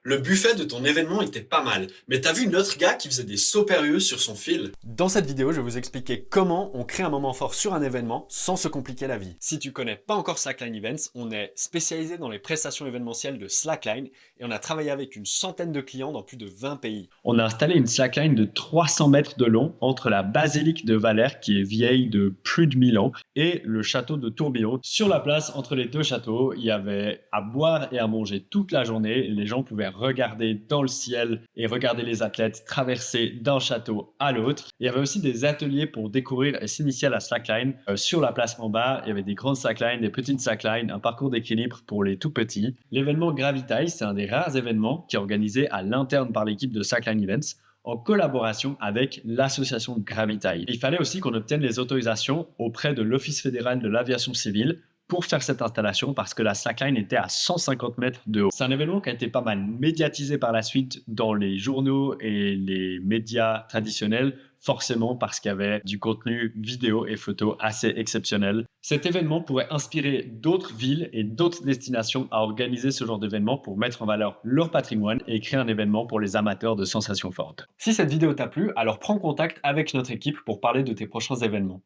Le buffet de ton événement était pas mal, mais t'as vu notre gars qui faisait des sauts périlleux sur son fil? Dans cette vidéo, je vais vous expliquer comment on crée un moment fort sur un événement sans se compliquer la vie. Si tu connais pas encore Slackline Events, on est spécialisé dans les prestations événementielles de Slackline et on a travaillé avec une centaine de clients dans plus de 20 pays. On a installé une slackline de 300 mètres de long entre la basilique de Valère, qui est vieille de plus de 1000 ans, et le château de Tourbillon. Sur la place entre les deux châteaux, il y avait à boire et à manger toute la journée. Les gens pouvaient regarder dans le ciel et regarder les athlètes traverser d'un château à l'autre. Il y avait aussi des ateliers pour découvrir et s'initier à la slackline. Sur la place en bas, il y avait des grandes slacklines, des petites slacklines, un parcours d'équilibre pour les tout petits. L'événement Gravitail, c'est un des rares événements qui est organisé à l'interne par l'équipe de Slackline Events en collaboration avec l'association Gravitail. Il fallait aussi qu'on obtienne les autorisations auprès de l'Office fédéral de l'aviation civile pour faire cette installation parce que la slackline était à 150 mètres de haut. C'est un événement qui a été pas mal médiatisé par la suite dans les journaux et les médias traditionnels, forcément parce qu'il y avait du contenu vidéo et photo assez exceptionnel. Cet événement pourrait inspirer d'autres villes et d'autres destinations à organiser ce genre d'événement pour mettre en valeur leur patrimoine et créer un événement pour les amateurs de sensations fortes. Si cette vidéo t'a plu, alors prends contact avec notre équipe pour parler de tes prochains événements.